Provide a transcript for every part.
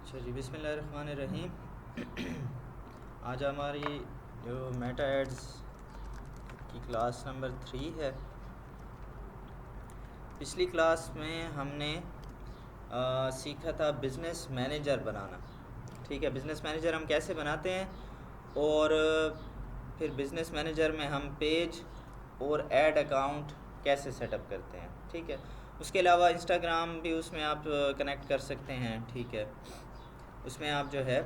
अच्छा जी, बिस्मिल्लाहिर्रहमानिर्रहीम। आज हमारी जो मेटा एड्स की क्लास नंबर 3 है। पिछली क्लास में हमने सीखा था बिज़नेस मैनेजर बनाना। ठीक है, बिज़नेस मैनेजर हम कैसे बनाते हैं और फिर बिज़नेस मैनेजर में हम पेज और ऐड अकाउंट कैसे सेटअप करते हैं। ठीक है, उसके अलावा इंस्टाग्राम भी उसमें आप कनेक्ट कर सकते हैं। ठीक है, उसमें आप जो है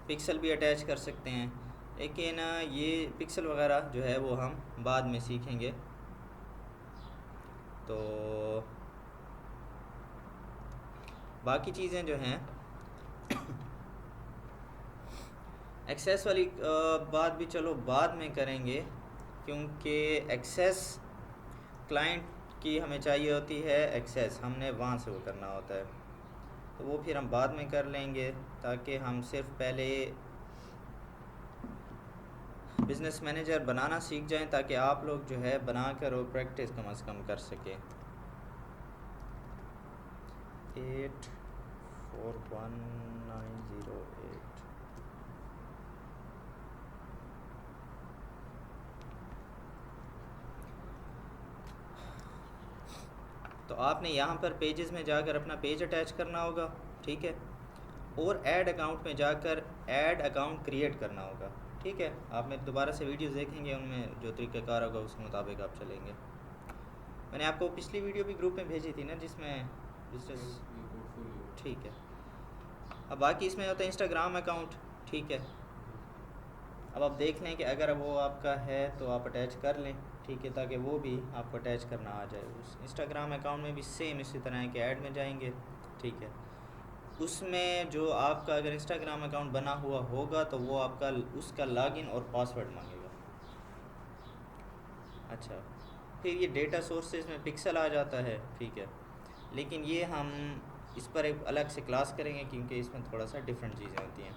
पिक्सल भी अटैच कर सकते हैं, लेकिन ये पिक्सल वगैरह जो है वो हम बाद में सीखेंगे। तो बाकी चीज़ें जो हैं एक्सेस वाली बात भी चलो बाद में करेंगे, क्योंकि एक्सेस क्लाइंट की हमें चाहिए होती है। एक्सेस हमने वहाँ से वो करना होता है, तो वो फिर हम बाद में कर लेंगे, ताकि हम सिर्फ पहले बिज़नेस मैनेजर बनाना सीख जाएं, ताकि आप लोग जो है बनाकर और प्रैक्टिस कम से कम कर सकें। 841908। तो आपने यहाँ पर पेजेस में जाकर अपना पेज अटैच करना होगा। ठीक है, और ऐड अकाउंट में जाकर ऐड अकाउंट क्रिएट करना होगा। ठीक है, आप मेरे दोबारा से वीडियोस देखेंगे, उनमें जो तरीक़ाकार होगा उस मुताबिक आप चलेंगे। मैंने आपको पिछली वीडियो भी ग्रुप में भेजी थी ना, जिसमें बिजनेस। ठीक है, अब बाकी इसमें होता है इंस्टाग्राम अकाउंट। ठीक है, अब आप देख लें कि अगर वो आपका है तो आप अटैच कर लें। ठीक है, ताकि वो भी आपको अटैच करना आ जाए। उस इंस्टाग्राम अकाउंट में भी सेम इसी तरह है कि ऐड में जाएंगे। ठीक है, उसमें जो आपका अगर इंस्टाग्राम अकाउंट बना हुआ होगा तो वो आपका उसका लॉगिन और पासवर्ड मांगेगा। अच्छा, फिर ये डेटा सोर्सेज में पिक्सल आ जाता है। ठीक है, लेकिन ये हम इस पर एक अलग से क्लास करेंगे, क्योंकि इसमें थोड़ा सा डिफरेंट चीज़ें होती हैं।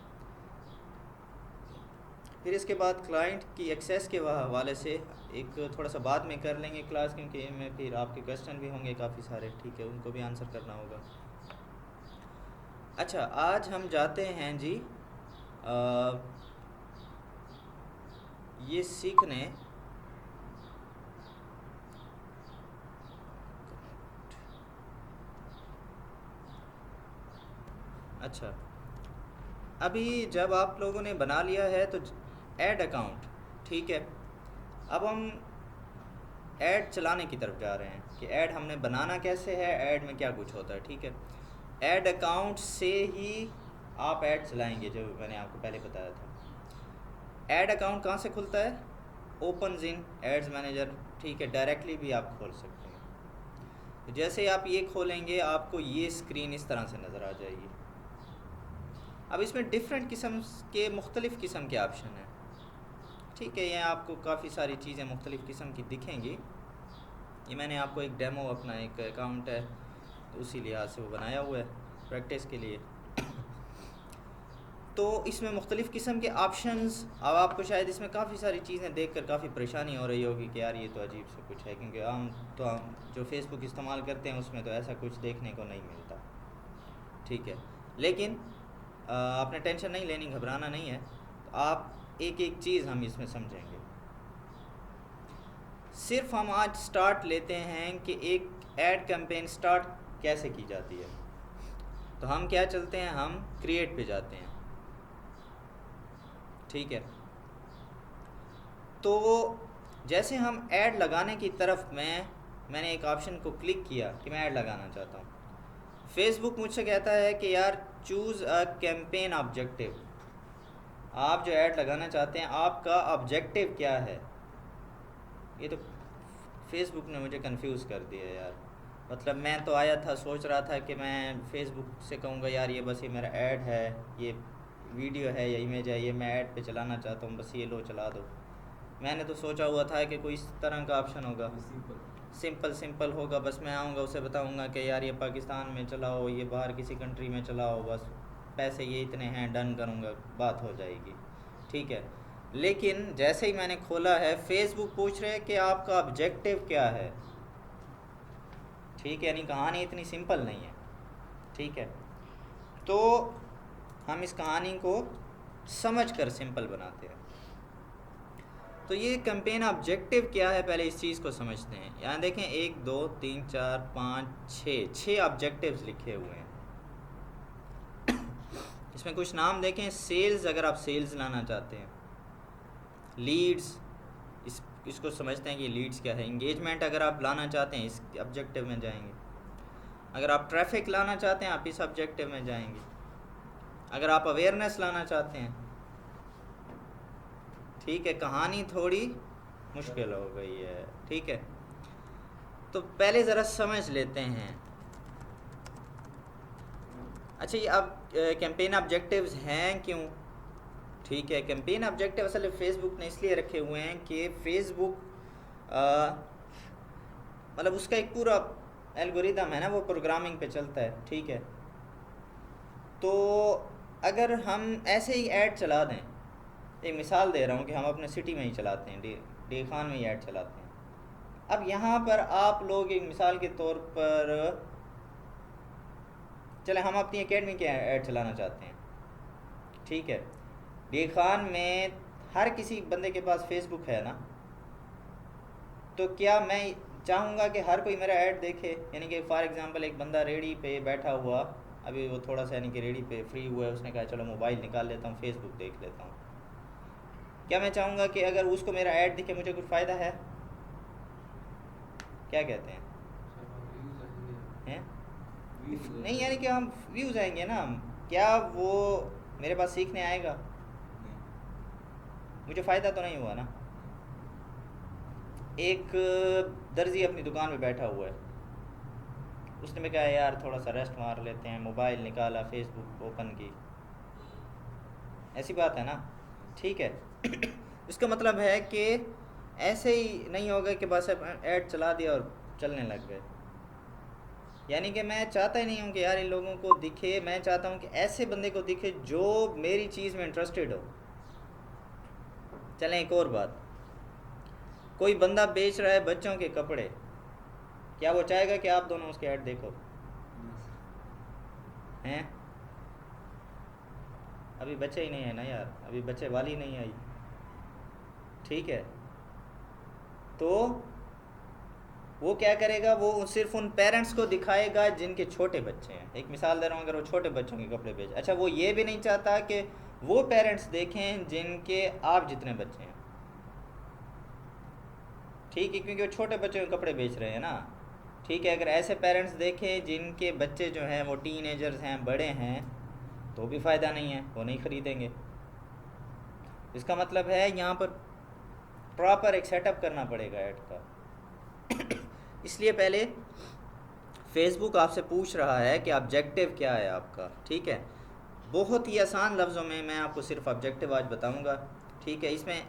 फिर इसके बाद क्लाइंट की एक्सेस के हवाले से एक थोड़ा सा बाद में कर लेंगे क्लास, क्योंकि इनमें फिर आपके क्वेश्चन भी होंगे काफ़ी सारे। ठीक है, उनको भी आंसर करना होगा। अच्छा, आज हम जाते हैं जी ये सीखने अच्छा, अभी जब आप लोगों ने बना लिया है तो ऐड अकाउंट। ठीक है, अब हम ऐड चलाने की तरफ जा रहे हैं कि ऐड हमने बनाना कैसे है, ऐड में क्या कुछ होता है। ठीक है, ऐड अकाउंट से ही आप ऐड चलाएंगे, जो मैंने आपको पहले बताया था। ऐड अकाउंट कहाँ से खुलता है? Open in ads manager. ठीक है, डायरेक्टली भी आप खोल सकते हैं। तो जैसे ही आप ये खोलेंगे आपको ये स्क्रीन इस तरह से नज़र आ जाएगी। अब इसमें डिफरेंट किस्म के मुख्तलिफ़ किस्म के ऑप्शन हैं। ठीक है, ये आपको काफ़ी सारी चीज़ें मुख्तलिफ़ किस्म की दिखेंगी। ये मैंने आपको एक डेमो, अपना एक अकाउंट है तो उसी लिहाज से वो बनाया हुआ है प्रैक्टिस के लिए। तो इसमें मुख्तलिफ़ किस्म के ऑप्शंस। अब आपको शायद इसमें काफ़ी सारी चीज़ें देखकर काफ़ी परेशानी हो रही होगी कि यार ये तो अजीब से कुछ है, क्योंकि हम जो फेसबुक इस्तेमाल करते हैं उसमें तो ऐसा कुछ देखने को नहीं मिलता। ठीक है, लेकिन आपने टेंशन नहीं लेनी, घबराना नहीं है। तो आप एक एक चीज़ हम इसमें समझेंगे। सिर्फ हम आज स्टार्ट लेते हैं कि एक ऐड कैंपेन स्टार्ट कैसे की जाती है। तो हम क्या चलते हैं, हम क्रिएट पे जाते हैं। ठीक है, तो जैसे हम ऐड लगाने की तरफ मैंने एक ऑप्शन को क्लिक किया कि मैं ऐड लगाना चाहता हूँ। फेसबुक मुझसे कहता है कि यार चूज़ अ कैंपेन ऑब्जेक्टिव। आप जो ऐड लगाना चाहते हैं आपका ऑब्जेक्टिव क्या है? ये तो फेसबुक ने मुझे कंफ्यूज कर दिया यार। मतलब मैं तो आया था, सोच रहा था कि मैं फेसबुक से कहूँगा यार ये बस ये मेरा ऐड है, ये वीडियो है या इमेज है, ये मैं ऐड पे चलाना चाहता हूँ, बस ये लो चला दो। मैंने तो सोचा हुआ था कि कोई इस तरह का ऑप्शन होगा, सिंपल होगा। बस मैं आऊँगा उसे बताऊँगा कि यार ये पाकिस्तान में चलाओ, ये बाहर किसी कंट्री में चलाओ, बस पैसे ये इतने हैं, डन करूँगा, बात हो जाएगी। ठीक है, लेकिन जैसे ही मैंने खोला है फेसबुक पूछ रहे हैं कि आपका ऑब्जेक्टिव क्या है। ठीक है, यानी कहानी इतनी सिंपल नहीं है। ठीक है, तो हम इस कहानी को समझ कर सिंपल बनाते हैं। तो ये कैंपेन ऑब्जेक्टिव क्या है, पहले इस चीज़ को समझते हैं। यहाँ देखें 1 2 3 4 5 6 ऑब्जेक्टिव्स लिखे हुए हैं। इसमें कुछ नाम देखें। सेल्स, अगर आप सेल्स लाना चाहते हैं। लीड्स, इसको समझते हैं कि लीड्स क्या है। इंगेजमेंट अगर आप लाना चाहते हैं, इस ऑब्जेक्टिव में जाएंगे। अगर आप ट्रैफिक लाना चाहते हैं, आप इस ऑब्जेक्टिव में जाएंगे। अगर आप अवेयरनेस लाना चाहते हैं, ठीक है, कहानी थोड़ी मुश्किल हो गई है, ठीक है। तो पहले ज़रा समझ लेते हैं। अच्छा, ये अब कैंपेन ऑब्जेक्टिव्स हैं क्यों? ठीक है, कैंपेन ऑब्जेक्टिव असल फेसबुक ने इसलिए रखे हुए हैं कि फेसबुक मतलब उसका एक पूरा एल्गोरिदम है ना, वो प्रोग्रामिंग पे चलता है, ठीक है। तो अगर हम ऐसे ही ऐड चला दें, एक मिसाल दे रहा हूँ कि हम अपने सिटी में ही चलाते हैं, डे खान में ही ऐड चलाते हैं। अब यहाँ पर आप लोग एक मिसाल के तौर पर चले, हम अपनी एकेडमी के ऐड चलाना चाहते हैं, ठीक है। डे खान में हर किसी बंदे के पास फेसबुक है ना, तो क्या मैं चाहूँगा कि हर कोई मेरा ऐड देखे? यानी कि फॉर एग्जांपल एक बंदा रेडी पे बैठा हुआ, अभी वो थोड़ा सा यानी कि रेडी पे फ्री हुआ है, उसने कहा चलो मोबाइल निकाल लेता हूँ, फेसबुक देख लेता हूँ। क्या मैं चाहूँगा कि अगर उसको मेरा ऐड दिखे मुझे कुछ फ़ायदा है? क्या कहते हैं? नहीं, यानी कि हम व्यूज़ आएंगे ना, क्या वो मेरे पास सीखने आएगा? मुझे फ़ायदा तो नहीं हुआ ना। एक दर्जी अपनी दुकान पे बैठा हुआ है, उसने मैं कहा यार थोड़ा सा रेस्ट मार लेते हैं, मोबाइल निकाला, फेसबुक ओपन की, ऐसी बात है ना, ठीक है। इसका मतलब है कि ऐसे ही नहीं होगा कि बस ऐड चला दिया और चलने लग गए। यानी कि मैं चाहता ही नहीं हूँ कि यार इन लोगों को दिखे, मैं चाहता हूँ कि ऐसे बंदे को दिखे जो मेरी चीज़ में इंटरेस्टेड हो। चलें, एक और बात, कोई बंदा बेच रहा है बच्चों के कपड़े, क्या वो चाहेगा कि आप दोनों उसके ऐड देखो? हैं? अभी बच्चे ही नहीं है ना यार, अभी बच्चे वाली नहीं आई, ठीक है। तो वो क्या करेगा, वो सिर्फ उन पेरेंट्स को दिखाएगा जिनके छोटे बच्चे हैं। एक मिसाल दे रहा हूँ, अगर वो छोटे बच्चों के कपड़े बेच, अच्छा वो ये भी नहीं चाहता कि वो पेरेंट्स देखें जिनके आप जितने बच्चे हैं, ठीक है, क्योंकि वो छोटे बच्चों के कपड़े बेच रहे हैं ना, ठीक है। अगर ऐसे पेरेंट्स देखें जिनके बच्चे जो हैं वो टीनेजर्स हैं, बड़े हैं, तो भी फ़ायदा नहीं है, वो नहीं ख़रीदेंगे। इसका मतलब है यहाँ पर प्रॉपर एक सेटअप करना पड़ेगा ऐड का। इसलिए पहले फेसबुक आपसे पूछ रहा है कि ऑब्जेक्टिव क्या है आपका, ठीक है। बहुत ही आसान लफ्ज़ों में मैं आपको सिर्फ ऑब्जेक्टिव आज बताऊंगा, ठीक है। इसमें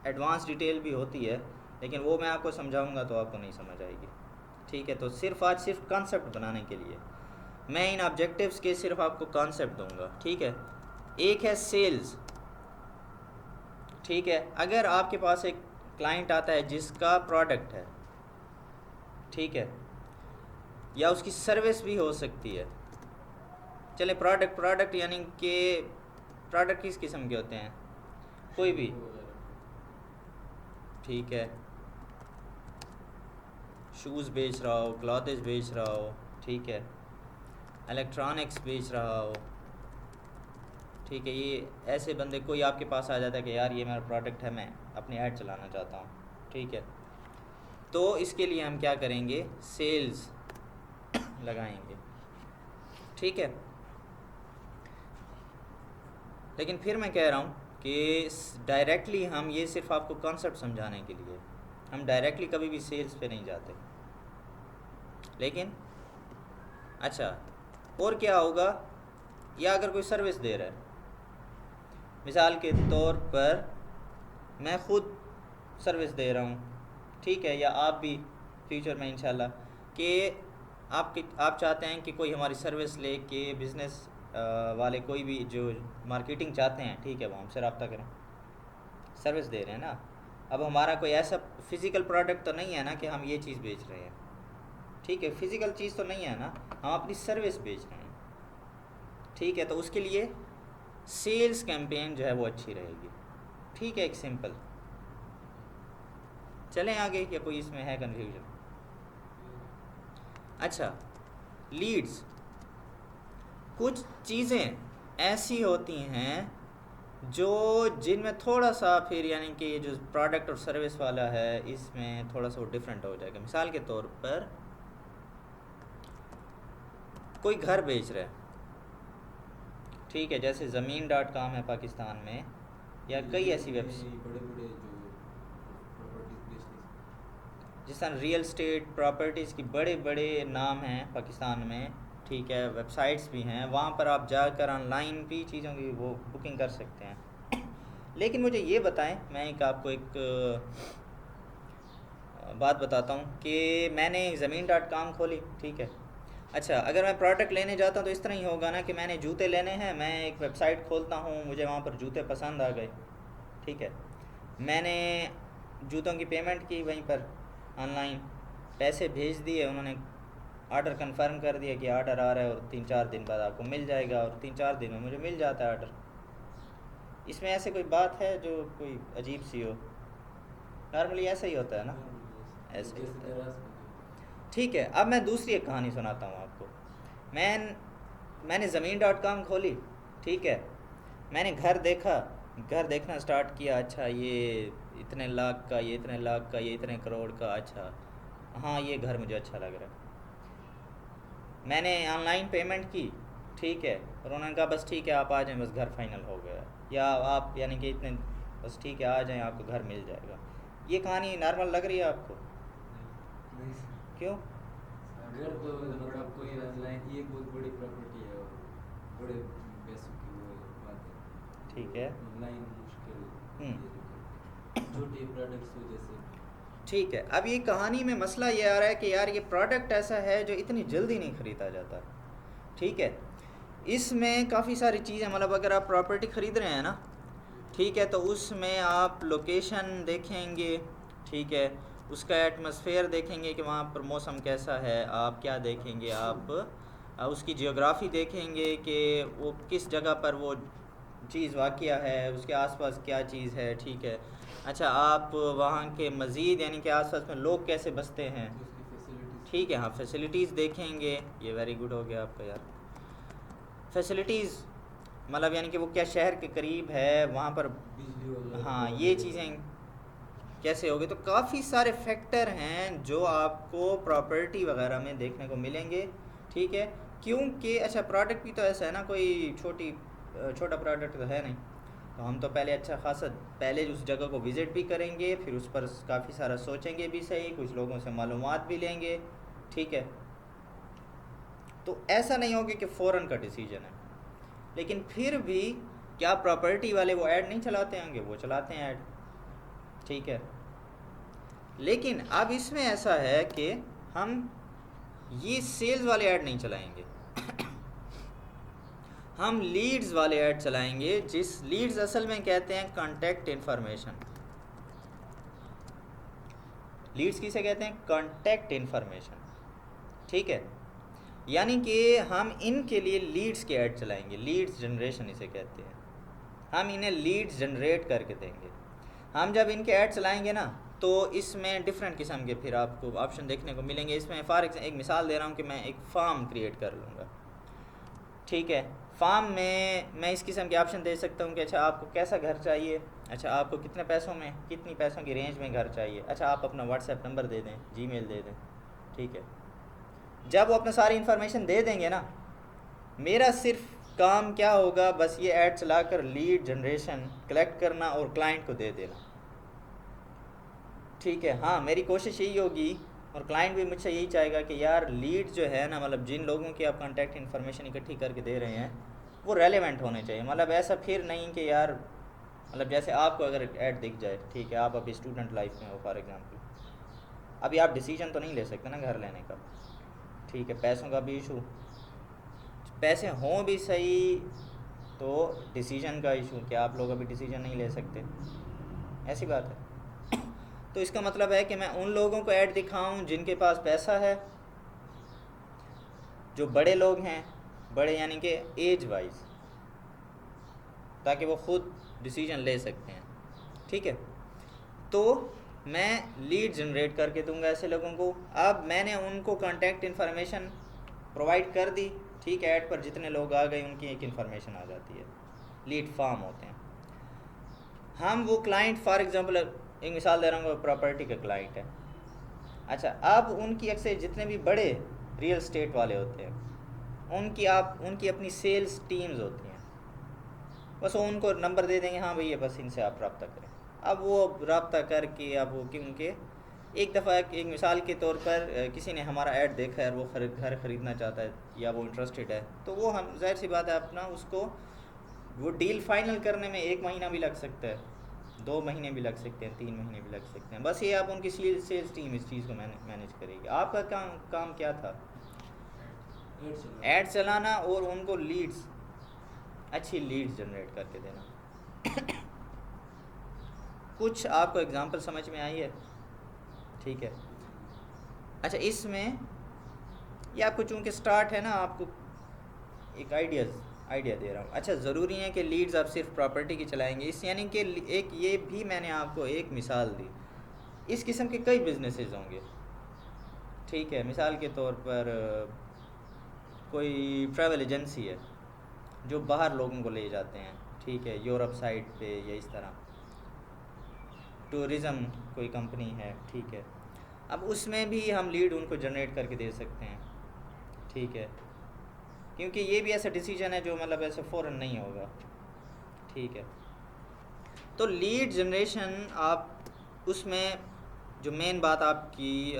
एडवांस डिटेल भी होती है, लेकिन वो मैं आपको समझाऊंगा तो आपको नहीं समझ आएगी, ठीक है। तो सिर्फ आज सिर्फ कॉन्सेप्ट बनाने के लिए मैं इन ऑब्जेक्टिव्स के सिर्फ आपको कॉन्सेप्ट दूंगा, ठीक है। एक है सेल्स, ठीक है। अगर आपके पास एक क्लाइंट आता है जिसका प्रोडक्ट है, ठीक है, या उसकी सर्विस भी हो सकती है। चले प्रोडक्ट यानी कि प्रोडक्ट किस किस्म के होते हैं? कोई भी, ठीक है, शूज़ बेच रहा हो, क्लॉथेस बेच रहा हो, ठीक है, इलेक्ट्रॉनिक्स बेच रहा हो, ठीक है। ये ऐसे बंदे, कोई आपके पास आ जाता है कि यार ये मेरा प्रोडक्ट है, मैं अपनी ऐड चलाना चाहता हूँ, ठीक है। तो इसके लिए हम क्या करेंगे, सेल्स लगाएंगे, ठीक है। लेकिन फिर मैं कह रहा हूँ कि डायरेक्टली हम ये सिर्फ आपको कॉन्सेप्ट समझाने के लिए, हम डायरेक्टली कभी भी सेल्स पे नहीं जाते। लेकिन अच्छा, और क्या होगा, या अगर कोई सर्विस दे रहा है, मिसाल के तौर पर मैं ख़ुद सर्विस दे रहा हूँ, ठीक है, या आप भी फ्यूचर में इंशाल्लाह, कि आप चाहते हैं कि कोई हमारी सर्विस ले के बिज़नेस वाले कोई भी जो मार्केटिंग चाहते हैं, ठीक है, वो हमसे रब्ता करें, सर्विस दे रहे हैं ना। अब हमारा कोई ऐसा फ़िज़िकल प्रोडक्ट तो नहीं है ना कि हम ये चीज़ बेच रहे हैं, ठीक है, फ़िज़िकल चीज़ तो नहीं है ना, हम अपनी सर्विस बेच रहे हैं, ठीक है, तो उसके लिए सेल्स कैंपेन जो है वो अच्छी रहेगी। ठीक है, एक सिंपल। चलें आगे, या कोई इसमें है कन्फ्यूजन? अच्छा, लीड्स, कुछ चीज़ें ऐसी होती हैं जो जिनमें थोड़ा सा फिर यानी कि ये जो प्रोडक्ट और सर्विस वाला है इसमें थोड़ा सा वो डिफरेंट हो जाएगा। मिसाल के तौर पर कोई घर बेच रहा है, ठीक है, जैसे ज़मीन.com है पाकिस्तान में, या कई ऐसी वेबसाइट, बड़े बड़े जो प्रॉपर्टीज बेचने, जिस तरह रियल स्टेट प्रॉपर्टीज़ की बड़े बड़े नाम हैं पाकिस्तान में, ठीक है, वेबसाइट्स भी हैं, वहाँ पर आप जाकर ऑनलाइन भी चीज़ों की वो बुकिंग कर सकते हैं। लेकिन मुझे ये बताएं, मैं आपको एक बात बताता हूँ कि मैंने ज़मीन.com खोली, ठीक है। अच्छा, अगर मैं प्रोडक्ट लेने जाता हूँ तो इस तरह ही होगा ना कि मैंने जूते लेने हैं, मैं एक वेबसाइट खोलता हूँ, मुझे वहाँ पर जूते पसंद आ गए, ठीक है, मैंने जूतों की पेमेंट की वहीं पर ऑनलाइन, पैसे भेज दिए, उन्होंने ऑर्डर कंफर्म कर दिया कि ऑर्डर आ रहा है और 3-4 दिन बाद आपको मिल जाएगा, और 3-4 दिन में मुझे मिल जाता है ऑर्डर। इसमें ऐसे कोई बात है जो कोई अजीब सी हो? नॉर्मली ऐसा ही होता है ना, ऐसे ही जैसे होता है। दराज ठीक है, अब मैं दूसरी एक कहानी सुनाता हूँ आपको। मैंने ज़मीन.com खोली, ठीक है, मैंने घर देखा, घर देखना स्टार्ट किया, अच्छा ये इतने लाख का, ये इतने लाख का, ये इतने करोड़ का, अच्छा हाँ ये घर मुझे अच्छा लग रहा है। मैंने ऑनलाइन पेमेंट की, ठीक है, और उन्होंने कहा बस ठीक है आप आ जाएं, बस घर फाइनल हो गया, या आप यानी कि इतने, बस ठीक है आ जाएं आपको घर मिल जाएगा। ये कहानी नॉर्मल लग रही है आपको? नहीं क्यों? घर तो मतलब कोई ऑनलाइन, ये बहुत बड़ी प्रॉपर्टी है और बड़े पैसों की वो बात है, ठीक है। ऑनलाइन मुश्किल हम्म, ये जो छोटे प्रोडक्ट्स हो जैसे। ठीक है। अब ये कहानी में मसला ये आ रहा है कि यार ये प्रोडक्ट ऐसा है जो इतनी जल्दी नहीं ख़रीदा जाता, ठीक है। इसमें काफ़ी सारी चीज़ें, मतलब अगर आप प्रॉपर्टी ख़रीद रहे हैं ना, ठीक है, तो उसमें आप लोकेशन देखेंगे, ठीक है, उसका एटमॉस्फेयर देखेंगे कि वहाँ पर मौसम कैसा है, आप क्या देखेंगे, आप उसकी जियोग्राफी देखेंगे कि वो किस जगह पर वो चीज़ वाक़या है, उसके आसपास क्या चीज़ है, ठीक है। अच्छा, आप वहाँ के मज़ीद यानी कि आसपास में लोग कैसे बसते हैं, उसकी फैसिलिटीज़, ठीक है, हाँ फैसिलिटीज़ देखेंगे। ये वेरी गुड हो गया आपका यार। फैसिलिटीज़ मतलब यानी कि वो क्या शहर के करीब है, वहाँ पर, बिजली वगैरह हाँ तो ये अवेलेबल चीज़ें है। कैसे होगी। तो काफ़ी सारे फैक्टर हैं जो आपको प्रॉपर्टी वगैरह में देखने को मिलेंगे, ठीक है। क्योंकि अच्छा प्रोडक्ट भी तो ऐसा है ना, कोई छोटा प्रोडक्ट तो है नहीं, तो हम तो पहले अच्छा खासा पहले उस जगह को विज़िट भी करेंगे, फिर उस पर काफ़ी सारा सोचेंगे भी सही, कुछ लोगों से मालूमात भी लेंगे, ठीक है। तो ऐसा नहीं होगा कि फ़ौरन का डिसीजन है। लेकिन फिर भी क्या प्रॉपर्टी वाले वो ऐड नहीं चलाते होंगे? वो चलाते हैं ऐड, ठीक है। लेकिन अब इसमें ऐसा है कि हम ये सेल्स वाले ऐड नहीं चलाएंगे, हम लीड्स वाले ऐड चलाएंगे, जिस लीड्स असल में कहते हैं कॉन्टैक्ट इन्फॉर्मेशन। लीड्स किसे कहते हैं? कॉन्टैक्ट इन्फॉर्मेशन, ठीक है। यानी कि हम इनके लिए लीड्स के ऐड चलाएंगे, लीड्स जनरेशन इसे कहते हैं। हम इन्हें लीड्स जनरेट करके देंगे। हम जब इनके ऐड चलाएंगे ना, तो इसमें डिफरेंट किस्म के फिर आपको ऑप्शन देखने को मिलेंगे। इसमें फॉर एग्जाम्पल एक मिसाल दे रहा हूँ कि मैं एक फार्म क्रिएट कर लूँगा, ठीक है। फार्म में मैं इस किस्म के ऑप्शन दे सकता हूँ कि अच्छा आपको कैसा घर चाहिए, अच्छा आपको कितने पैसों में, कितनी पैसों की रेंज में घर चाहिए, अच्छा आप अपना व्हाट्सएप नंबर दे दें, जीमेल दे दें, ठीक है। जब वो अपना सारी इन्फॉर्मेशन दे देंगे ना, मेरा सिर्फ काम क्या होगा, बस ये ऐड चलाकर लीड जनरेशन कलेक्ट करना और क्लाइंट को दे देना, ठीक है। हाँ मेरी कोशिश यही होगी और क्लाइंट भी मुझसे यही चाहेगा कि यार लीड जो है ना, मतलब जिन लोगों की आप कॉन्टैक्ट इन्फॉर्मेशन इकट्ठी करके दे रहे हैं वो रेलेवेंट होने चाहिए। मतलब ऐसा फिर नहीं कि यार, मतलब जैसे आपको अगर ऐड दिख जाए, ठीक है, आप अभी स्टूडेंट लाइफ में हो फॉर एग्ज़ाम्पल, अभी आप डिसीजन तो नहीं ले सकते ना घर लेने का, ठीक है, पैसों का भी इशू, पैसे हों भी सही तो डिसीजन का इशू, कि आप लोग अभी डिसीजन नहीं ले सकते, ऐसी बात है। तो इसका मतलब है कि मैं उन लोगों को ऐड दिखाऊं जिनके पास पैसा है, जो बड़े लोग हैं, बड़े यानी कि एज वाइज, ताकि वो खुद डिसीजन ले सकते हैं। ठीक है, तो मैं लीड जनरेट करके दूंगा ऐसे लोगों को। अब मैंने उनको कांटेक्ट इन्फॉर्मेशन प्रोवाइड कर दी, ठीक है, ऐड पर जितने लोग आ गए उनकी एक इन्फॉर्मेशन आ जाती है, लीड फार्म होते हैं। हम वो क्लाइंट, फॉर एग्जांपल एक मिसाल दे रहा हूँ, प्रॉपर्टी का क्लाइंट है। अच्छा, अब उनकी अक्सर जितने भी बड़े रियल स्टेट वाले होते हैं, उनकी अपनी सेल्स टीम्स होती हैं, बस वो उनको नंबर दे देंगे, हाँ भैया बस इनसे आप रब्ता करें। अब वो रब्ता करके, अब वो क्योंकि एक दफ़ा एक मिसाल के तौर पर किसी ने हमारा ऐड देखा है और वो घर ख़रीदना चाहता है या वो इंटरेस्टेड है, तो वो हम जाहिर सी बात है अपना उसको वो डील फाइनल करने में 1 महीना भी लग सकता है, 2 महीने भी लग सकते हैं, 3 महीने भी लग सकते हैं। बस ये आप उनकी सेल्स टीम इस चीज़ को मैनेज करेगी। आपका काम क्या था? ऐड चलाना और उनको लीड्स, अच्छी लीड्स जनरेट करके देना। कुछ आपको एग्जांपल समझ में आई है? ठीक है। अच्छा, इसमें ये आपको चूँकि स्टार्ट है ना, आपको एक आइडिया दे रहा हूँ। अच्छा, ज़रूरी है कि लीड्स आप सिर्फ प्रॉपर्टी की चलाएंगे, इस यानी कि एक ये भी मैंने आपको एक मिसाल दी, इस किस्म के कई बिजनेसेस होंगे। ठीक है, मिसाल के तौर पर कोई ट्रैवल एजेंसी है जो बाहर लोगों को ले जाते हैं, ठीक है, यूरोप साइड पे या इस तरह, टूरिज़म कोई कंपनी है, ठीक है। अब उसमें भी हम लीड उनको जनरेट करके दे सकते हैं, ठीक है, क्योंकि ये भी ऐसा डिसीजन है जो मतलब ऐसे फ़ौरन नहीं होगा, ठीक है। तो लीड जनरेशन आप उसमें जो मेन बात आपकी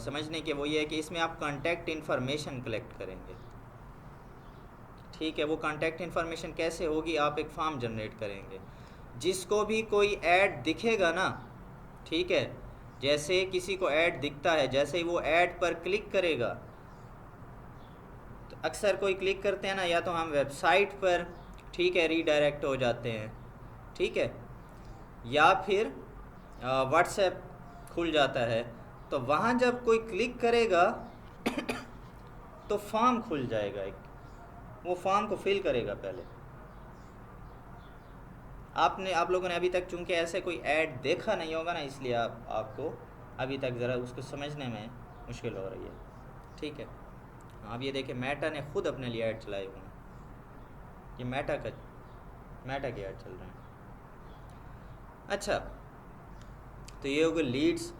समझने की वो ये है कि इसमें आप कांटेक्ट इन्फॉर्मेशन कलेक्ट करेंगे, ठीक है। वो कांटेक्ट इन्फॉर्मेशन कैसे होगी? आप एक फॉर्म जनरेट करेंगे, जिसको भी कोई ऐड दिखेगा ना, ठीक है, जैसे किसी को ऐड दिखता है, जैसे ही वो ऐड पर क्लिक करेगा, तो अक्सर कोई क्लिक करते हैं ना, या तो हम वेबसाइट पर, ठीक है, रीडायरेक्ट हो जाते हैं, ठीक है, या फिर व्हाट्सएप खुल जाता है, तो वहाँ जब कोई क्लिक करेगा तो फॉर्म खुल जाएगा एक, वो फॉर्म को फिल करेगा पहले। आप लोगों ने अभी तक चूंकि ऐसे कोई ऐड देखा नहीं होगा ना, इसलिए आपको अभी तक ज़रा उसको समझने में मुश्किल हो रही है, ठीक है। अब ये देखिए, मेटा ने खुद अपने लिए ऐड चलाए हुए हैं, ये मेटा के ऐड चल रहे हैं। अच्छा, तो ये होगा लीड्स।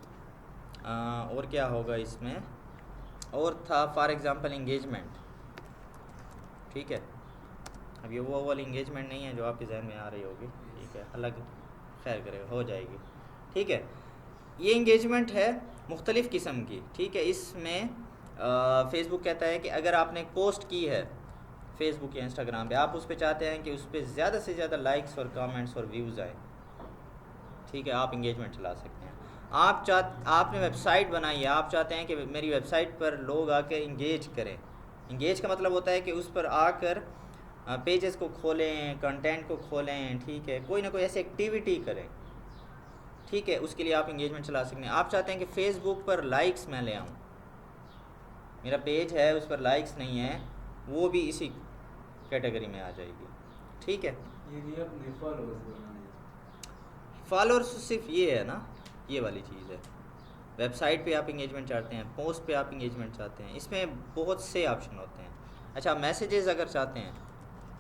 और क्या होगा इसमें? और था फॉर एग्ज़ाम्पल इंगेजमेंट, ठीक है। अब ये वो वाली इंगेजमेंट नहीं है जो आपके जहन में आ रही होगी, ठीक है, अलग, खैर करेगा, हो जाएगी, ठीक है। ये इंगेजमेंट है मुख्तलिफ़ किस्म की, ठीक है। इसमें फ़ेसबुक कहता है कि अगर आपने एक पोस्ट की है फेसबुक या इंस्टाग्राम पे, आप उस पर चाहते हैं कि उस पर ज़्यादा से ज़्यादा लाइक्स और कमेंट्स और व्यूज़ आए, ठीक है, आप इंगेजमेंट चला सकते हैं। आपने वेबसाइट बनाई है, आप चाहते हैं कि मेरी वेबसाइट पर लोग आकर इंगेज करें। इंगेज का मतलब होता है कि उस पर आकर पेजेस को खोलें, कंटेंट को खोलें, ठीक है, कोई ना कोई ऐसी एक्टिविटी करें, ठीक है, उसके लिए आप इंगेजमेंट चला सकते हैं। आप चाहते हैं कि फ़ेसबुक पर लाइक्स मैं ले आऊँ, मेरा पेज है उस पर लाइक्स नहीं है, वो भी इसी कैटेगरी में आ जाएगी, ठीक है। ये भी अपने फॉलोअर्स बनाने, फॉलोअर्स सिर्फ ये है ना, ये वाली चीज़ है। वेबसाइट पे आप इंगेजमेंट चाहते हैं, पोस्ट पे आप इंगेजमेंट चाहते हैं, इसमें बहुत से ऑप्शन होते हैं। अच्छा, मैसेजेस अगर चाहते हैं,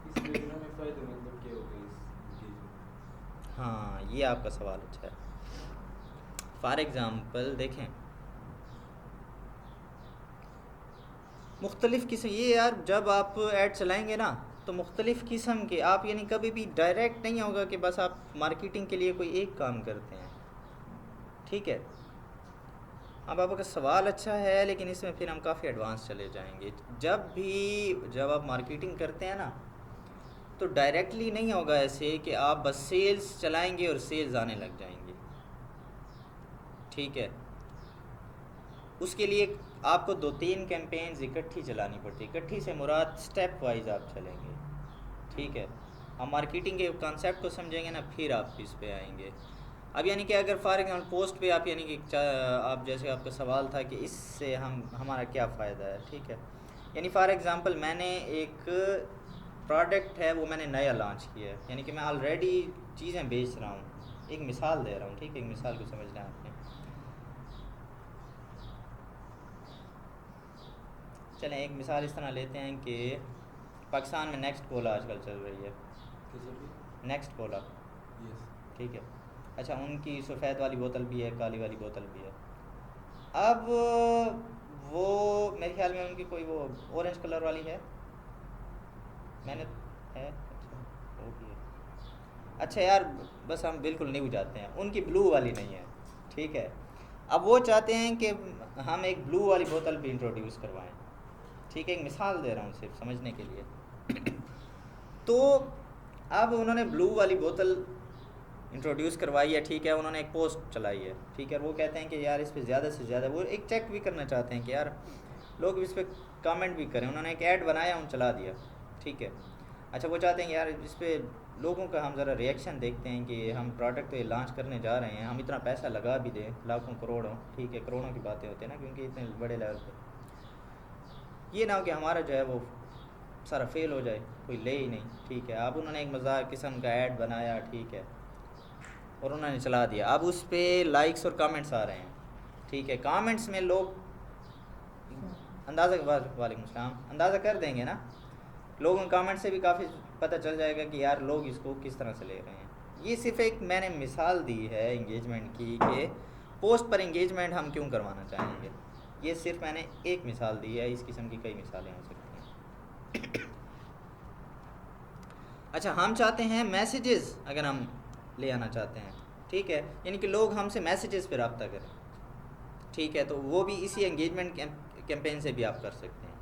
इस योजना में फ़ायदा मतलब क्या होगा इस engagement? हाँ ये आपका सवाल अच्छा है। फॉर एग्ज़ाम्पल देखें, मुख्तलिफ़ किस्म, ये यार जब आप ऐड चलाएंगे ना, तो मुख्तलिफ़ किस्म के आप, यानी कभी भी डायरेक्ट नहीं होगा कि बस आप मार्केटिंग के लिए कोई एक काम करते हैं, ठीक है। अब आपका सवाल अच्छा है, लेकिन इसमें फिर हम काफ़ी एडवांस चले जाएंगे। जब आप मार्केटिंग करते हैं ना, तो डायरेक्टली नहीं होगा ऐसे कि आप बस सेल्स चलाएंगे और सेल्स आने लग जाएंगे, ठीक है। उसके लिए आपको 2-3 कैंपेन्स इकट्ठी चलानी पड़ती है। इकट्ठी से मुराद स्टेप वाइज आप चलेंगे, ठीक है। हम मार्केटिंग के कॉन्सेप्ट को समझेंगे ना, फिर आप इस पे आएंगे। अब यानी कि अगर फॉर एग्जाम्पल पोस्ट पे आप, यानी कि आप जैसे आपका सवाल था कि इससे हमारा क्या फ़ायदा है, ठीक है। यानी फॉर एग्ज़ाम्पल मैंने एक प्रोडक्ट है वो मैंने नया लॉन्च किया है, यानी कि मैं ऑलरेडी चीज़ें बेच रहा हूँ। एक मिसाल दे रहा हूँ, ठीक है, एक मिसाल को समझना है आपने। चलें एक मिसाल इस तरह लेते हैं कि पाकिस्तान में नेक्स्ट कोला आजकल चल रही है, कैसे भी नेक्स्ट कोला, यस ठीक है। अच्छा, उनकी सफ़ेद वाली बोतल भी है, काली वाली बोतल भी है। अब वो मेरे ख्याल में उनकी कोई वो ऑरेंज कलर वाली है, मैंने है, अच्छा होगी है। अच्छा यार, बस हम बिल्कुल नहीं बुझाते हैं, उनकी ब्लू वाली नहीं है, ठीक है। अब वो चाहते हैं कि हम एक ब्लू वाली बोतल भी इंट्रोड्यूस करवाएं, ठीक है, एक मिसाल दे रहा हूँ सिर्फ समझने के लिए। तो अब उन्होंने ब्लू वाली बोतल इंट्रोड्यूस करवाई है, ठीक है, उन्होंने एक पोस्ट चलाई है, ठीक है, वो कहते हैं कि यार इस पर ज़्यादा से ज़्यादा वो एक चेक भी करना चाहते हैं कि यार लोग इस पर कमेंट भी करें। उन्होंने एक ऐड बनाया, उन चला दिया, ठीक है। अच्छा, वो चाहते हैं कि यार इस पर लोगों का हम ज़रा रिएक्शन देखते हैं कि हम प्रोडक्ट तो ये लॉन्च करने जा रहे हैं, हम इतना पैसा लगा भी दें, लाखों करोड़ों, ठीक है, करोड़ों की बातें होती हैं ना, क्योंकि इतने बड़े लेवल पे ये ना हो कि हमारा जो है वो सारा फेल हो जाए, कोई ले ही नहीं, ठीक है। अब उन्होंने एक मजाक किस्म का ऐड बनाया, ठीक है, और उन्होंने चला दिया। अब उस पर लाइक्स और कमेंट्स आ रहे हैं, ठीक है। कमेंट्स में लोग अंदाज़ा वालेकुम सलाम, अंदाज़ा कर देंगे ना, लोगों कमेंट से भी काफ़ी पता चल जाएगा कि यार लोग इसको किस तरह से ले रहे हैं। ये सिर्फ एक मैंने मिसाल दी है इंगेजमेंट की कि पोस्ट पर इंगेजमेंट हम क्यों करवाना चाहेंगे। ये सिर्फ मैंने एक मिसाल दी है, इस किस्म की कई मिसालें हो सकती हैं। अच्छा, हम चाहते हैं मैसेजेस अगर हम ले आना चाहते हैं, ठीक है, यानी कि लोग हमसे मैसेजेस पे रब्ता करें, ठीक है, तो वो भी इसी एंगेजमेंट कैंपेन से भी आप कर सकते हैं,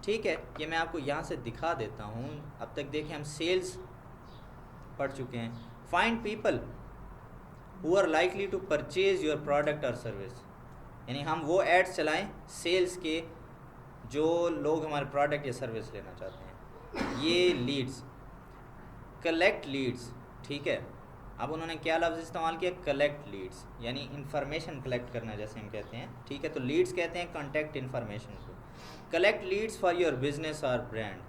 ठीक है। ये मैं आपको यहाँ से दिखा देता हूँ। अब तक देखें हम सेल्स पढ़ चुके हैं। Find people who are likely to purchase your product और सर्विस, यानी हम वो एड्स चलाएं सेल्स के जो लोग हमारे प्रोडक्ट या सर्विस लेना चाहते हैं। ये लीड्स, कलेक्ट लीड्स, ठीक है। अब उन्होंने क्या लफ्ज़ इस्तेमाल किया, कलेक्ट लीड्स, यानी इंफॉर्मेशन कलेक्ट करना जैसे हम कहते हैं, ठीक है। तो लीड्स कहते हैं कॉन्टैक्ट इन्फॉर्मेशन को। Collect leads for your business और ब्रांड।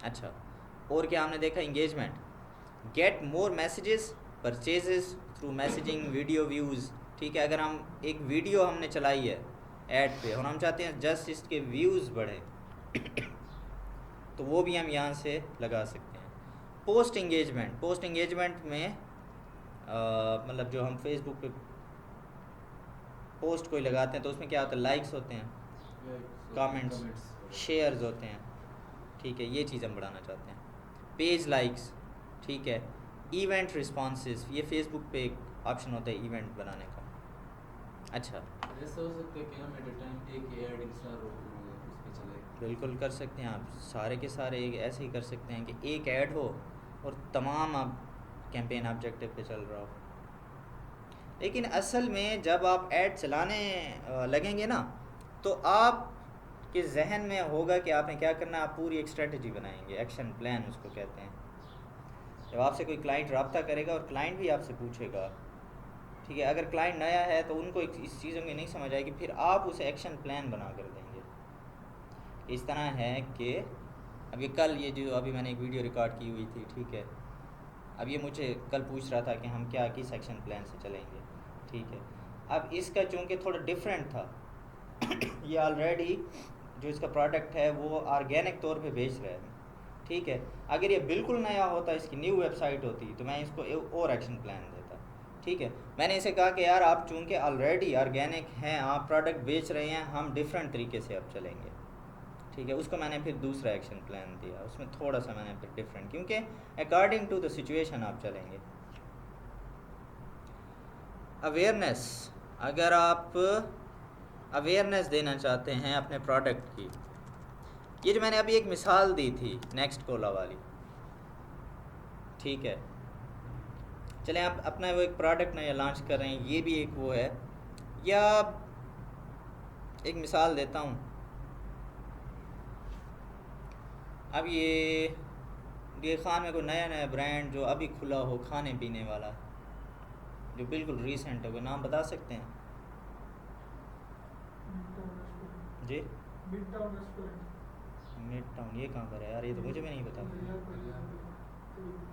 अच्छा, और क्या हमने देखा, engagement, get more messages, purchases through messaging, video views, ठीक है। अगर हम एक वीडियो हमने चलाई है ऐड पे और हम चाहते हैं जस्ट इसके व्यूज़ बढ़ें तो वो भी हम यहाँ से लगा सकते हैं। पोस्ट इंगेजमेंट, पोस्ट इंगेजमेंट में मतलब जो हम फेसबुक पे पोस्ट कोई लगाते हैं तो उसमें क्या होता है, लाइक्स होते हैं, कमेंट्स, शेयर्स होते हैं, ठीक है, ये चीज़ हम बढ़ाना चाहते हैं। पेज लाइक्स, ठीक है। इवेंट रिस्पॉन्सेस, ये फेसबुक पे एक ऑप्शन होता है इवेंट बनाने का। अच्छा, ऐसा हो सकता है कि हम एट अ टाइम एक ऐड एक साथ उस पे चले। बिल्कुल कर सकते हैं आप, सारे के सारे एक ऐसे ही कर सकते हैं कि एक ऐड हो और तमाम आप कैंपेन ऑब्जेक्टिव पे चल रहा हो। लेकिन असल में जब आप ऐड चलाने लगेंगे ना तो आप के जहन में होगा कि आपने क्या करना है, आप पूरी एक स्ट्रेटजी बनाएंगे, एक्शन प्लान उसको कहते हैं। जब आपसे कोई क्लाइंट रब्ता करेगा और क्लाइंट भी आपसे पूछेगा, ठीक है, अगर क्लाइंट नया है तो उनको इस चीज़ों की नहीं समझ आएगी, फिर आप उसे एक्शन प्लान बना कर देंगे। इस तरह है कि अभी कल ये जो अभी मैंने एक वीडियो रिकॉर्ड की हुई थी, ठीक है, अब ये मुझे कल पूछ रहा था कि हम क्या किस एक्शन प्लान से चलेंगे, ठीक है। अब इसका चूँकि थोड़ा डिफरेंट था ये ऑलरेडी जो इसका प्रोडक्ट है वो ऑर्गेनिक तौर पे बेच रहा है, ठीक है। अगर ये बिल्कुल नया होता, इसकी न्यू वेबसाइट होती, तो मैं इसको और एक्शन प्लान देता, ठीक है। मैंने इसे कहा कि यार आप चूँकि ऑलरेडी ऑर्गेनिक हैं, आप प्रोडक्ट बेच रहे हैं, हम डिफरेंट तरीके से अब चलेंगे, ठीक है। उसको मैंने फिर दूसरा एक्शन प्लान दिया, उसमें थोड़ा सा मैंने फिर डिफरेंट, क्योंकि अकॉर्डिंग टू द सिचुएशन आप चलेंगे। अवेयरनेस, अगर आप अवेयरनेस देना चाहते हैं अपने प्रोडक्ट की, ये जो मैंने अभी एक मिसाल दी थी नेक्स्ट कोला वाली, ठीक है, चलें आप अपना वो एक प्रोडक्ट नया लॉन्च कर रहे हैं, ये भी एक वो है। या एक मिसाल देता हूँ, अब ये खान में कोई नया नया ब्रांड जो अभी खुला हो खाने पीने वाला, जो बिल्कुल रीसेंट हो, कोई नाम बता सकते हैं जी? Mid town restaurant. Mid town ये कहाँ पर है यार, ये तो मुझे भी नहीं पता।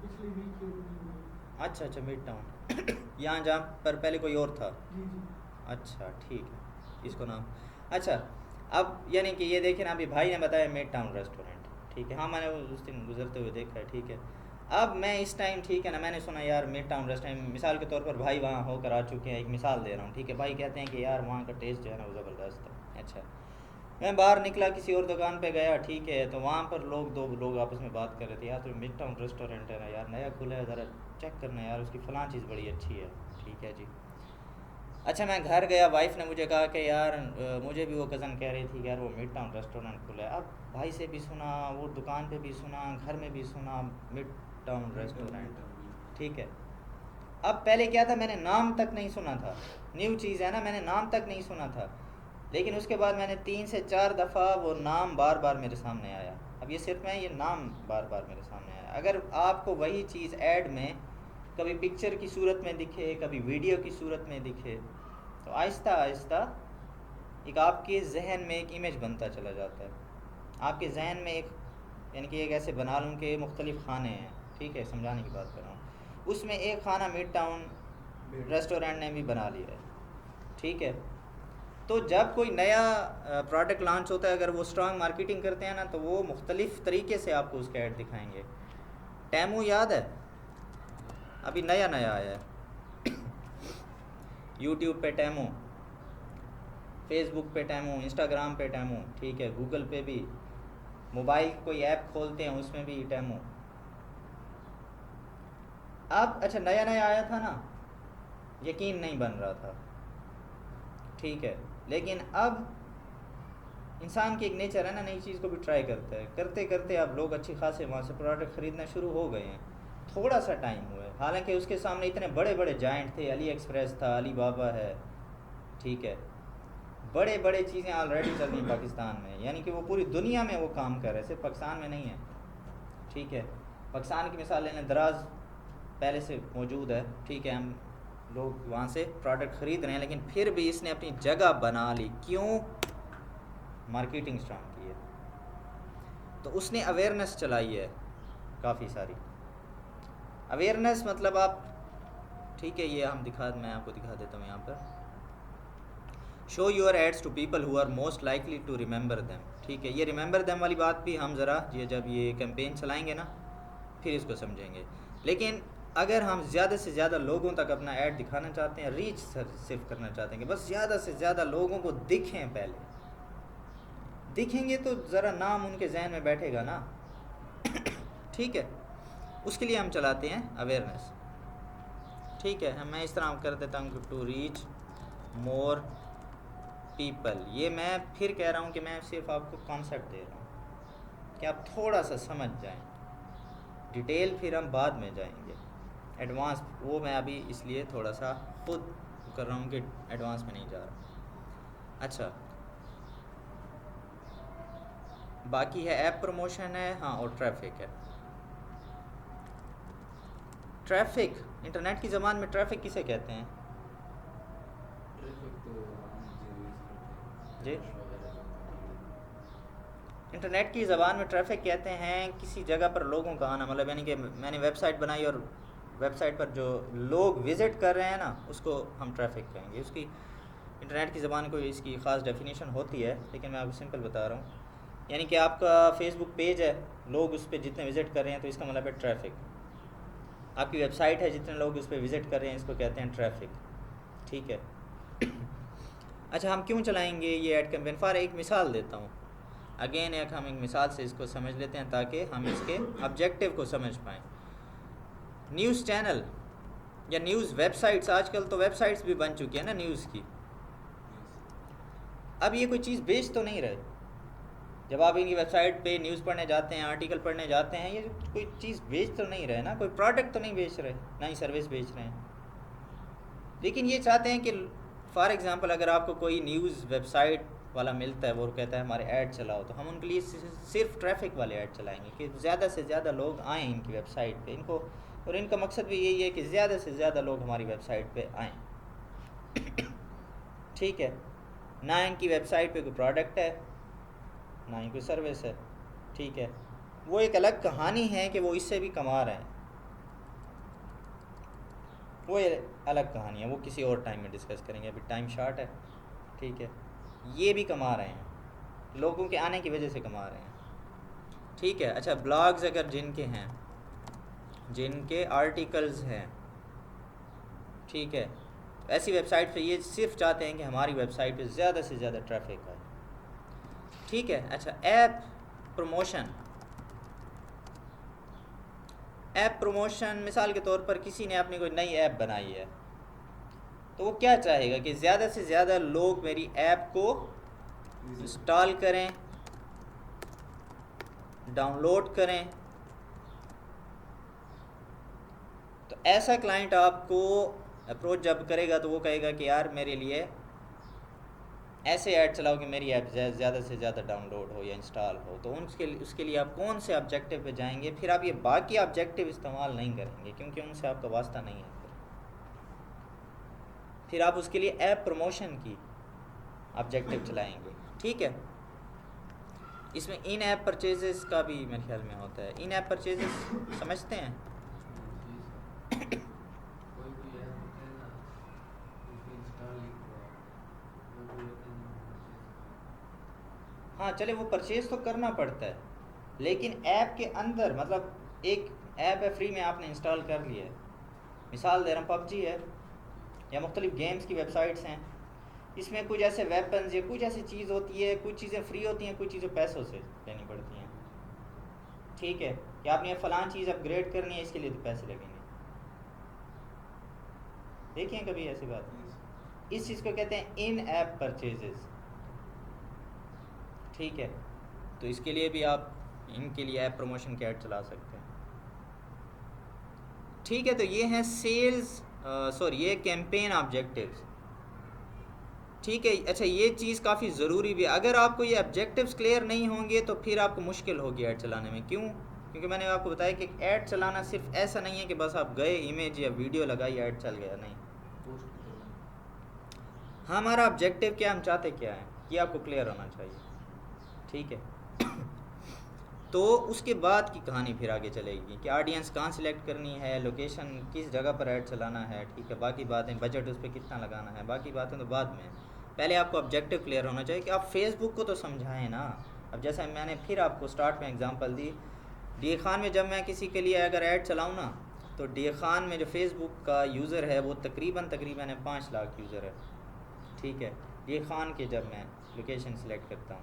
पिछली वीक ये opening हुई है। अच्छा अच्छा, मिड टाउन यहाँ जहाँ पर पहले कोई और था। जी जी। अच्छा ठीक है, इसको नाम। अच्छा, अब यानी कि ये देखिए ना, अभी भाई ने बताया मिड टाउन रेस्टोरेंट, ठीक है, हाँ मैंने उस दिन गुजरते हुए देखा है, ठीक है। अब मैं इस टाइम, ठीक है ना, मैंने सुना यार मिड टाउन रेस्टोरेंट, मिसाल के तौर पर भाई वहाँ होकर आ चुके हैं, एक मिसाल दे रहा हूँ, ठीक है, भाई कहते हैं कि यार वहाँ का टेस्ट जो है ना वो ज़बरदस्त है। अच्छा, मैं बाहर निकला, किसी और दुकान पे गया, ठीक है, तो वहाँ पर दो लोग आपस में बात कर रहे थे, यार तो मिड टाउन रेस्टोरेंट है ना यार, नया खुला है, ज़रा चेक करना यार, उसकी फ़लाँ चीज़ बड़ी अच्छी है। ठीक है जी। अच्छा, मैं घर गया, वाइफ ने मुझे कहा कि यार मुझे भी वो कज़न कह रही थी कि यार वो मिड टाउन रेस्टोरेंट खुला है। अब भाई से भी सुना, वो दुकान पे भी सुना, घर में भी सुना, मिड टाउन रेस्टोरेंट, ठीक है। अब पहले क्या था, मैंने नाम तक नहीं सुना था, न्यू चीज़ है ना, मैंने नाम तक नहीं सुना था, लेकिन उसके बाद मैंने 3 से 4 दफ़ा वो नाम बार बार मेरे सामने आया। अब ये सिर्फ मैं, ये नाम बार बार मेरे सामने आया। अगर आपको वही चीज़ ऐड में कभी पिक्चर की सूरत में दिखे, कभी वीडियो की सूरत में दिखे, तो आहिस्ता आहिस्ता एक आपके जहन में एक इमेज बनता चला जाता है। आपके जहन में एक, यानी कि एक ऐसे बना लूँ कि मुख्तलिफ़ खाने हैं, ठीक है, समझाने की बात कर रहा हूँ, उसमें एक खाना मिड टाउन रेस्टोरेंट ने भी बना लिया है, ठीक है। तो जब कोई नया प्रोडक्ट लॉन्च होता है, अगर वो स्ट्रांग मार्केटिंग करते हैं ना, तो वो मुख्तलिफ़ तरीके से आपको उसका ऐड दिखाएंगे। टैमू याद है, अभी नया नया आया है यूट्यूब पे टैमू, फेसबुक पे टैमू, इंस्टाग्राम पे टैमू, ठीक है, गूगल पे भी, मोबाइल कोई ऐप खोलते हैं उसमें भी टैमू। अब अच्छा, नया नया आया था ना, यकीन नहीं बन रहा था, ठीक है, लेकिन अब इंसान की एक नेचर है ना, नई चीज़ को भी ट्राई करता है, करते करते अब लोग अच्छी खासे वहाँ से प्रोडक्ट ख़रीदना शुरू हो गए हैं। थोड़ा सा टाइम हुआ है, हालांकि उसके सामने इतने बड़े बड़े जाइंट थे, अली एक्सप्रेस था, अली बाबा है, ठीक है, बड़े बड़े चीज़ें ऑलरेडी चल रही पाकिस्तान में, यानी कि वो पूरी दुनिया में वो काम कर रहे हैं, सिर्फ पाकिस्तान में नहीं है, ठीक है। पाकिस्तान की मिसाल लेने, दराज पहले से मौजूद है, ठीक है, हम लोग वहाँ से प्रोडक्ट ख़रीद रहे हैं, लेकिन फिर भी इसने अपनी जगह बना ली, क्यों? मार्केटिंग स्ट्रांग की है, तो उसने अवेयरनेस चलाई है काफ़ी सारी। अवेयरनेस मतलब आप, ठीक है, ये मैं आपको दिखा देता हूँ यहाँ पर, show your ads to people who are most likely to remember them, ठीक है। ये रिमेंबर दैम वाली बात भी हम ज़रा ये जब ये कैंपेन चलाएंगे ना फिर इसको समझेंगे। लेकिन अगर हम ज़्यादा से ज़्यादा लोगों तक अपना ऐड दिखाना चाहते हैं, रीच सिर्फ करना चाहते हैं कि बस ज़्यादा से ज़्यादा लोगों को दिखें, पहले दिखेंगे तो ज़रा नाम उनके जहन में बैठेगा ना ठीक है, उसके लिए हम चलाते हैं अवेयरनेस, ठीक है। मैं इस तरह कर देता हूँ, टू रीच मोर पीपल। ये मैं फिर कह रहा हूँ कि मैं सिर्फ आपको कॉन्सेप्ट दे रहा हूँ कि आप थोड़ा सा समझ जाएं, डिटेल फिर हम बाद में जाएंगे, एडवांस वो मैं अभी इसलिए थोड़ा सा खुद कर रहा हूँ कि एडवांस में नहीं जा रहा। अच्छा, बाकी है ऐप प्रमोशन है, हाँ, और ट्रैफिक है। ट्रैफिक, इंटरनेट की ज़बान में ट्रैफिक किसे कहते हैं? ट्रैफिक तो हम जो यूज़ करते जी, हैं rush वगैरह जो होती है। इंटरनेट की ज़बान में ट्रैफिक कहते हैं किसी जगह पर लोगों का आना, मतलब यानी कि मैंने वेबसाइट बनाई और वेबसाइट पर जो लोग विज़िट कर रहे हैं ना, उसको हम ट्रैफिक कहेंगे। उसकी इंटरनेट की ज़बान कोई इसकी ख़ास डेफिनेशन होती है, लेकिन मैं आपको सिंपल बता रहा हूँ। यानी कि आपका फेसबुक पेज है, लोग उस पर जितने विज़िट कर रहे हैं तो इसका मतलब है ट्रैफिक। आपकी वेबसाइट है, जितने लोग उस पर विज़िट कर रहे हैं इसको कहते हैं ट्रैफिक, ठीक है। अच्छा, हम क्यों चलाएंगे ये ऐड कैंपेन? फॉर एक मिसाल देता हूँ, अगेन हम एक मिसाल से इसको समझ लेते हैं ताकि हम इसके ऑब्जेक्टिव को समझ पाएँ। न्यूज़ चैनल या न्यूज़ वेबसाइट्स, आजकल तो वेबसाइट्स भी बन चुकी है ना न्यूज़ की। अब ये कोई चीज़ बेच तो नहीं रहे, जब आप इनकी वेबसाइट पे न्यूज़ पढ़ने जाते हैं, आर्टिकल पढ़ने जाते हैं, ये कोई चीज़ बेच तो नहीं रहे ना, कोई प्रोडक्ट तो नहीं बेच रहे, ना ही सर्विस बेच रहे हैं। लेकिन ये चाहते हैं कि फॉर एग्ज़ाम्पल अगर आपको कोई न्यूज़ वेबसाइट वाला मिलता है, वो कहता है हमारे ऐड चलाओ, तो हम उनके लिए सिर्फ ट्रैफिक वाले ऐड चलाएंगे कि ज़्यादा से ज़्यादा लोग आएँ इनकी वेबसाइट पे, इनको, और इनका मकसद भी यही है कि ज़्यादा से ज़्यादा लोग हमारी वेबसाइट पे आएँ ठीक है, ना इनकी वेबसाइट पे कोई प्रोडक्ट है, ना ही कोई सर्विस है, ठीक है। वो एक अलग कहानी है कि वो इससे भी कमा रहे हैं, वो ये अलग कहानी है, वो किसी और टाइम में डिस्कस करेंगे, अभी टाइम शॉर्ट है, ठीक है। ये भी कमा रहे हैं, लोगों के आने की वजह से कमा रहे हैं, ठीक है। अच्छा, ब्लॉग्स अगर जिनके हैं, जिनके आर्टिकल्स हैं, ठीक है, ऐसी वेबसाइट पे ये सिर्फ चाहते हैं कि हमारी वेबसाइट पे ज़्यादा से ज़्यादा ट्रैफिक आए, ठीक है। अच्छा, ऐप प्रमोशन, मिसाल के तौर पर किसी ने अपनी कोई नई ऐप बनाई है, तो वो क्या चाहेगा कि ज़्यादा से ज़्यादा लोग मेरी ऐप को इंस्टॉल करें, डाउनलोड करें। तो ऐसा क्लाइंट आपको अप्रोच जब करेगा तो वो कहेगा कि यार मेरे लिए ऐसे ऐड चलाओ कि मेरी ऐप ज़्यादा से ज़्यादा डाउनलोड हो या इंस्टॉल हो। तो उसके लिए आप कौन से ऑब्जेक्टिव पे जाएंगे? फिर आप ये बाकी ऑब्जेक्टिव इस्तेमाल नहीं करेंगे क्योंकि उनसे आपका वास्ता नहीं है। फिर आप उसके लिए ऐप प्रमोशन की ऑब्जेक्टिव चलाएंगे, ठीक है। इसमें इन ऐप परचेजेस का भी मेरे ख्याल में होता है। इन ऐप परचेजेस समझते हैं? हाँ चले, वो परचेज़ तो करना पड़ता है, लेकिन ऐप के अंदर मतलब एक ऐप है फ्री में आपने इंस्टॉल कर लिया है, मिसाल दे रहा हूँ पबजी है या मुख्तलिफ गेम्स की वेबसाइट्स हैं, इसमें कुछ ऐसे वेपन्स या कुछ ऐसी चीज़ होती है, कुछ चीज़ें फ्री होती हैं, कुछ चीज़ें पैसों से लेनी पड़ती हैं, ठीक है। कि आपने फ़लाँ चीज़ अपग्रेड करनी है, इसके लिए तो पैसे लगेंगे। देखिए कभी ऐसी बात, इस चीज़ को कहते हैं इन ऐप परचेजेस, ठीक है। तो इसके लिए भी आप इनके लिए ऐप प्रमोशन के ऐड चला सकते हैं, ठीक है। तो ये हैं ये कैंपेन ऑब्जेक्टिव्स, ठीक है। अच्छा, ये चीज़ काफ़ी ज़रूरी भी है। अगर आपको ये ऑब्जेक्टिव्स क्लियर नहीं होंगे तो फिर आपको मुश्किल होगी ऐड चलाने में। क्यों? क्योंकि मैंने आपको बताया कि ऐड चलाना सिर्फ ऐसा नहीं है कि बस आप गए, इमेज या वीडियो लगाई, ऐड चल गया, नहीं। हमारा ऑब्जेक्टिव क्या, हम चाहते क्या हैं, ये आपको क्लियर होना चाहिए, ठीक है। तो उसके बाद की कहानी फिर आगे चलेगी कि ऑडियंस कहाँ सिलेक्ट करनी है, लोकेशन किस जगह पर ऐड चलाना है, ठीक है। बाकी बातें, बजट उस पर कितना लगाना है, बाकी बातें तो बाद में। पहले आपको ऑब्जेक्टिव क्लियर होना चाहिए कि आप फेसबुक को तो समझाएं ना। अब जैसे मैंने फिर आपको स्टार्ट में एग्जांपल दी, डी खान में जब मैं किसी के लिए अगर ऐड चलाऊँ ना, तो डी खान में जो फेसबुक का यूज़र है वो तकरीबन 5 लाख यूज़र है, ठीक है। डी खान के जब मैं लोकेशन सिलेक्ट करता हूँ,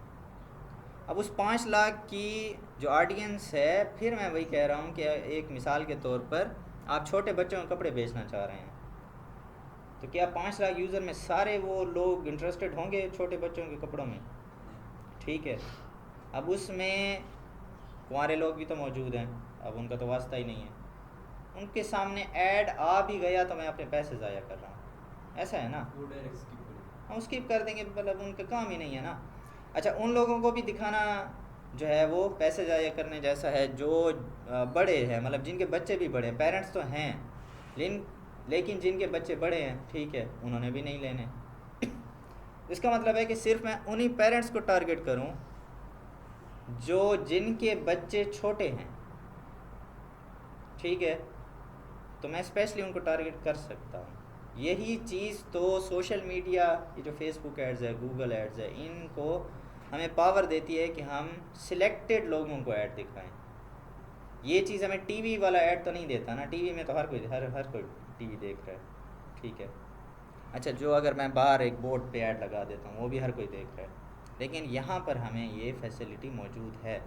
अब उस 5 लाख की जो ऑडियंस है, फिर मैं वही कह रहा हूँ कि एक मिसाल के तौर पर आप छोटे बच्चों के कपड़े बेचना चाह रहे हैं, तो क्या 5 लाख यूज़र में सारे वो लोग इंटरेस्टेड होंगे छोटे बच्चों के कपड़ों में? ठीक है। अब उसमें कुंवारे लोग भी तो मौजूद हैं, अब उनका तो वास्ता ही नहीं है, उनके सामने ऐड आ भी गया तो मैं अपने पैसे ज़ाया कर रहा हूँ, ऐसा है ना। वो डायरेक्ट स्किप करें, हम स्किप कर देंगे, मतलब उनका काम ही नहीं है ना। अच्छा, उन लोगों को भी दिखाना जो है वो पैसे ज़ाया करने जैसा है जो बड़े हैं, मतलब जिनके बच्चे भी बड़े हैं, पेरेंट्स तो हैं लेकिन जिनके बच्चे बड़े हैं, ठीक है, उन्होंने भी नहीं लेने। इसका मतलब है कि सिर्फ मैं उन्हीं पेरेंट्स को टारगेट करूं जो जिनके बच्चे छोटे हैं, ठीक है, तो मैं स्पेशली उनको टारगेट कर सकता हूं। यही चीज़ तो सोशल मीडिया, ये जो फेसबुक एड्स है, गूगल एड्स है, इनको हमें पावर देती है कि हम सिलेक्टेड लोगों को ऐड दिखाएं। ये चीज़ हमें टीवी वाला ऐड तो नहीं देता ना, टीवी में तो हर कोई टीवी देख रहा है, ठीक है। अच्छा, जो अगर मैं बाहर एक बोर्ड पे ऐड लगा देता हूँ वो भी हर कोई देख रहा है, लेकिन यहाँ पर हमें ये फैसिलिटी मौजूद है,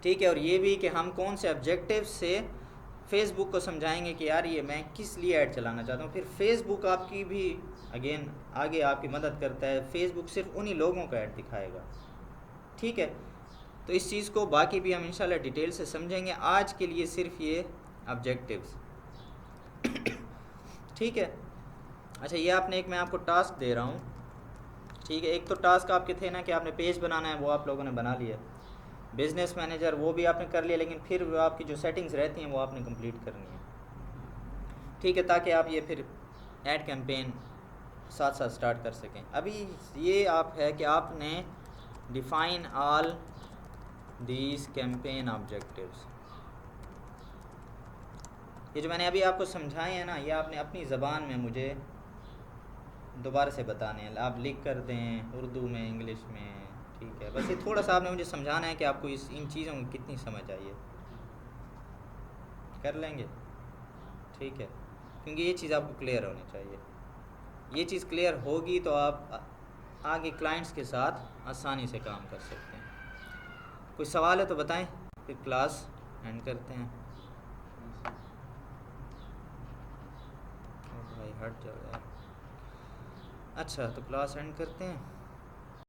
ठीक है। और ये भी कि हम कौन से ऑब्जेक्टिव से फेसबुक को समझाएंगे कि यार ये मैं किस लिए ऐड चलाना चाहता हूँ। फिर फेसबुक आपकी भी अगेन आगे आपकी मदद करता है, फेसबुक सिर्फ उन्हीं लोगों का ऐड दिखाएगा, ठीक है। तो इस चीज़ को बाकी भी हम इंशाल्लाह डिटेल से समझेंगे, आज के लिए सिर्फ ये ऑब्जेक्टिव्स, ठीक है। अच्छा, ये आपने एक, मैं आपको टास्क दे रहा हूँ, ठीक है। एक तो टास्क आपके थे ना कि आपने पेज बनाना है, वो आप लोगों ने बना लिया, बिज़नेस मैनेजर वो भी आपने कर लिया, लेकिन फिर वो आपकी जो सेटिंग्स रहती हैं वो आपने कंप्लीट करनी है, ठीक है, ताकि आप ये फिर ऐड कैंपेन साथ साथ स्टार्ट कर सकें। अभी ये आप है कि आपने define all these campaign objectives. ये जो मैंने अभी आपको समझाए हैं ना, ये आपने अपनी ज़बान में मुझे दोबारा से बताने हैं। आप लिख कर दें उर्दू में, इंग्लिश में, ठीक है। बस ये थोड़ा सा आपने मुझे समझाना है कि आपको इन चीज़ों की कितनी समझ आई है। कर लेंगे, ठीक है, क्योंकि ये चीज़ आपको क्लियर होनी चाहिए। ये चीज़ क्लियर होगी तो आप आगे क्लाइंट्स के साथ आसानी से काम कर सकते हैं। कोई सवाल है तो बताएं, फिर क्लास एंड करते हैं। ओ भाई हट जाओ यार। अच्छा, तो क्लास एंड करते हैं।